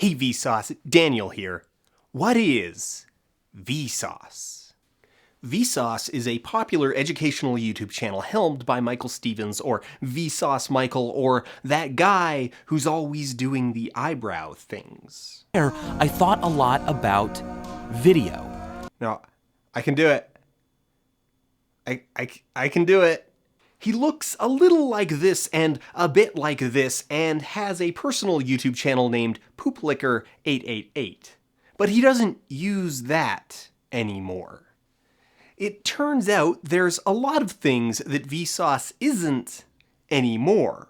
Hey Vsauce, Daniel here. What is Vsauce? Vsauce is a popular educational YouTube channel helmed by Michael Stevens, or Vsauce Michael, or that guy who's always doing the eyebrow things. I thought a lot about video. No, I can do it. I can do it. He looks a little like this and a bit like this and has a personal YouTube channel named PoopLicker888. But he doesn't use that anymore. It turns out there's a lot of things that Vsauce isn't anymore.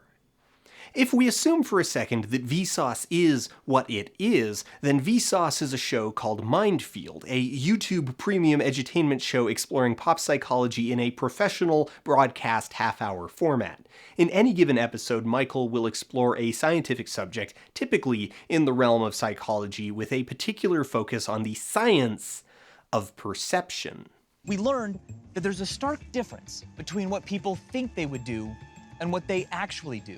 If we assume for a second that Vsauce is what it is, then Vsauce is a show called Mindfield, a YouTube premium edutainment show exploring pop psychology in a professional broadcast half-hour format. In any given episode, Michael will explore a scientific subject, typically in the realm of psychology, with a particular focus on the science of perception. We learned that there's a stark difference between what people think they would do and what they actually do.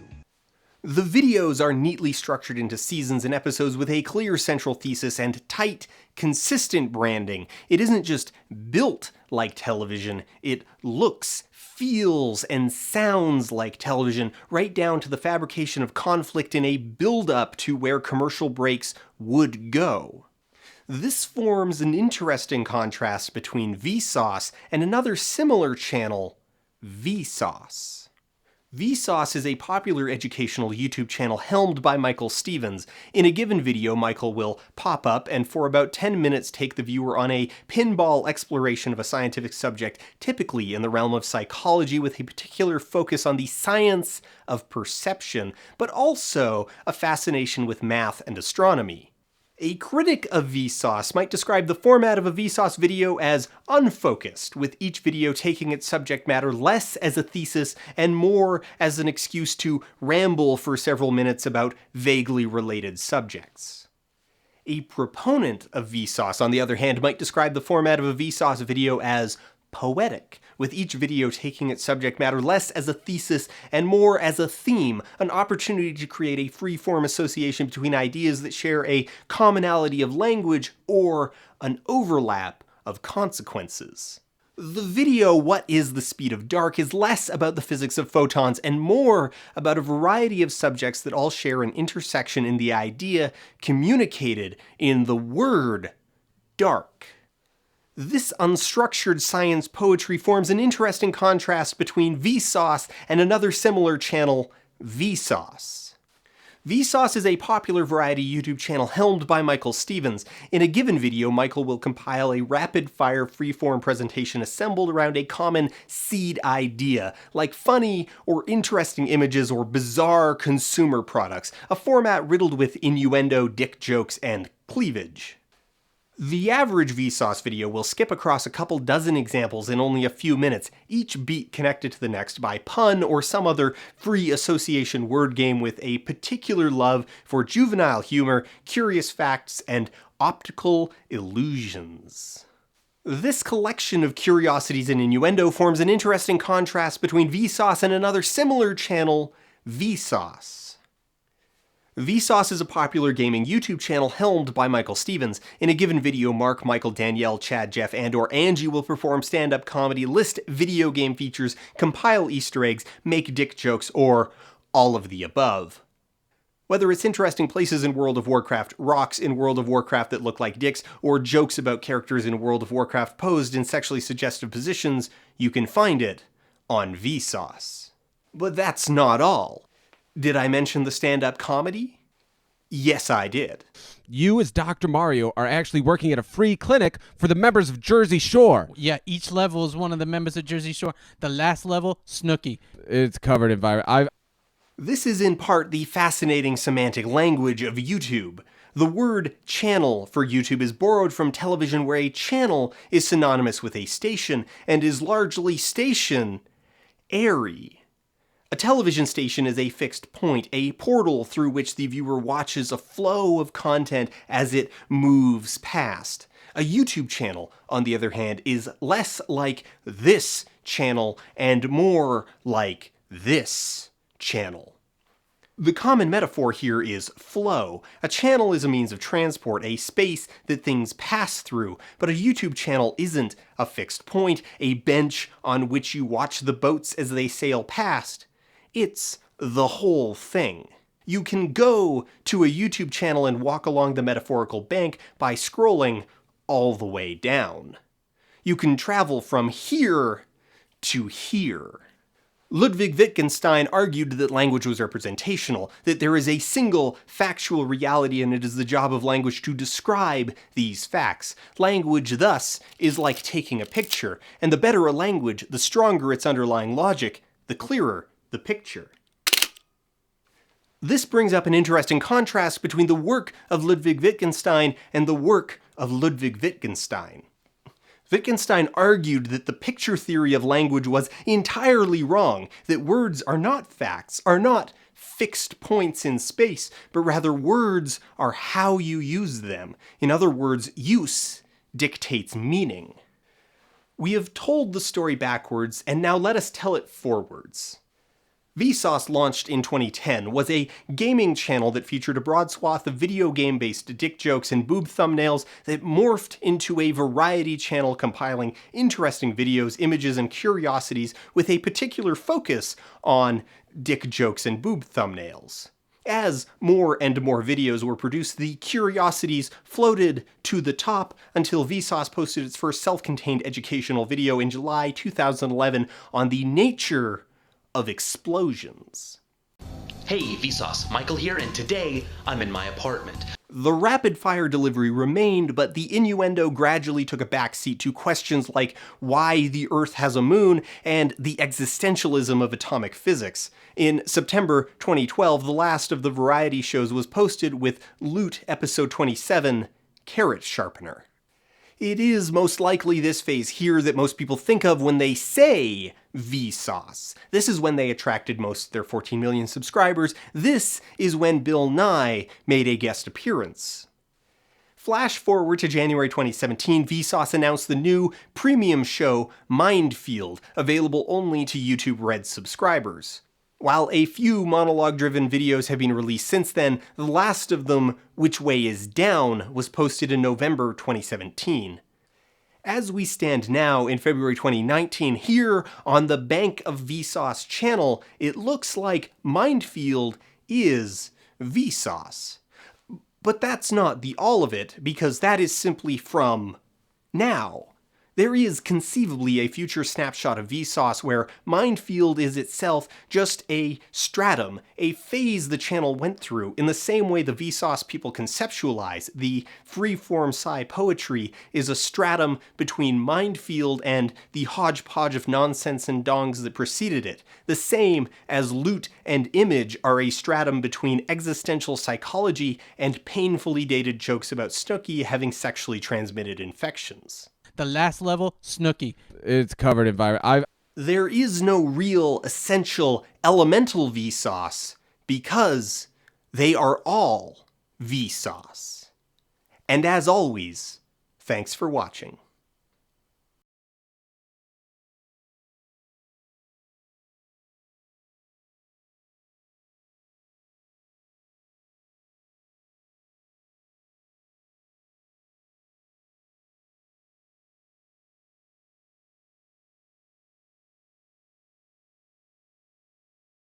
The videos are neatly structured into seasons and episodes with a clear central thesis and tight, consistent branding. It isn't just built like television, it looks, feels, and sounds like television, right down to the fabrication of conflict in a build-up to where commercial breaks would go. This forms an interesting contrast between Vsauce and another similar channel, Vsauce. Vsauce is a popular educational YouTube channel helmed by Michael Stevens. In a given video, Michael will pop up and for about 10 minutes take the viewer on a pinball exploration of a scientific subject, typically in the realm of psychology with a particular focus on the science of perception, but also a fascination with math and astronomy. A critic of Vsauce might describe the format of a Vsauce video as unfocused, with each video taking its subject matter less as a thesis and more as an excuse to ramble for several minutes about vaguely related subjects. A proponent of Vsauce, on the other hand, might describe the format of a Vsauce video as poetic, with each video taking its subject matter less as a thesis and more as a theme, an opportunity to create a free-form association between ideas that share a commonality of language or an overlap of consequences. The video What is the Speed of Dark is less about the physics of photons and more about a variety of subjects that all share an intersection in the idea communicated in the word dark. This unstructured science poetry forms an interesting contrast between Vsauce and another similar channel, Vsauce. Vsauce is a popular variety YouTube channel helmed by Michael Stevens. In a given video, Michael will compile a rapid-fire freeform presentation assembled around a common seed idea, like funny or interesting images or bizarre consumer products, a format riddled with innuendo, dick jokes, and cleavage. The average Vsauce video will skip across a couple dozen examples in only a few minutes, each beat connected to the next by pun or some other free association word game with a particular love for juvenile humor, curious facts, and optical illusions. This collection of curiosities and innuendo forms an interesting contrast between Vsauce and another similar channel, Vsauce. Vsauce is a popular gaming YouTube channel helmed by Michael Stevens. In a given video, Mark, Michael, Danielle, Chad, Jeff, and/or Angie will perform stand-up comedy, list video game features, compile Easter eggs, make dick jokes, or all of the above. Whether it's interesting places in World of Warcraft, rocks in World of Warcraft that look like dicks, or jokes about characters in World of Warcraft posed in sexually suggestive positions, you can find it on Vsauce. But that's not all. Did I mention the stand-up comedy? Yes, I did. You, as Dr. Mario, are actually working at a free clinic for the members of Jersey Shore. Yeah, each level is one of the members of Jersey Shore. The last level, Snooki. It's covered in virus. This is in part the fascinating semantic language of YouTube. The word channel for YouTube is borrowed from television, where a channel is synonymous with a station and is largely station-airy. A television station is a fixed point, a portal through which the viewer watches a flow of content as it moves past. A YouTube channel, on the other hand, is less like this channel and more like this channel. The common metaphor here is flow. A channel is a means of transport, a space that things pass through, but a YouTube channel isn't a fixed point, a bench on which you watch the boats as they sail past. It's the whole thing. You can go to a YouTube channel and walk along the metaphorical bank by scrolling all the way down. You can travel from here to here. Ludwig Wittgenstein argued that language was representational, that there is a single factual reality and it is the job of language to describe these facts. Language, thus, is like taking a picture, and the better a language, the stronger its underlying logic, the clearer the picture. This brings up an interesting contrast between the work of Ludwig Wittgenstein and the work of Ludwig Wittgenstein. Wittgenstein argued that the picture theory of language was entirely wrong, that words are not facts, are not fixed points in space, but rather words are how you use them. In other words, use dictates meaning. We have told the story backwards, and now let us tell it forwards. Vsauce, launched in 2010, was a gaming channel that featured a broad swath of video game-based dick jokes and boob thumbnails that morphed into a variety channel compiling interesting videos, images, and curiosities with a particular focus on dick jokes and boob thumbnails. As more and more videos were produced, the curiosities floated to the top until Vsauce posted its first self-contained educational video in July 2011 on the nature of explosions. Hey, Vsauce, Michael here, and today I'm in my apartment. The rapid-fire delivery remained, but the innuendo gradually took a backseat to questions like why the Earth has a moon and the existentialism of atomic physics. In September 2012, the last of the variety shows was posted with Loot Episode 27, Carrot Sharpener. It is most likely this phase here that most people think of when they say Vsauce. This is when they attracted most of their 14 million subscribers. This is when Bill Nye made a guest appearance. Flash forward to January 2017, Vsauce announced the new premium show Mindfield, available only to YouTube Red subscribers. While a few monologue-driven videos have been released since then, the last of them, Which Way Is Down, was posted in November 2017. As we stand now in February 2019, here on the bank of Vsauce channel, it looks like Mindfield is Vsauce. But that's not the all of it, because that is simply from now. There is conceivably a future snapshot of Vsauce where Mindfield is itself just a stratum, a phase the channel went through, in the same way the Vsauce people conceptualize. The free-form sci poetry is a stratum between Mindfield and the hodgepodge of nonsense and dongs that preceded it, the same as Loot and Image are a stratum between existential psychology and painfully dated jokes about Snooki having sexually transmitted infections. The last level, Snooki. It's covered in virus. There is no real, essential, elemental Vsauce because they are all Vsauce. And as always, thanks for watching.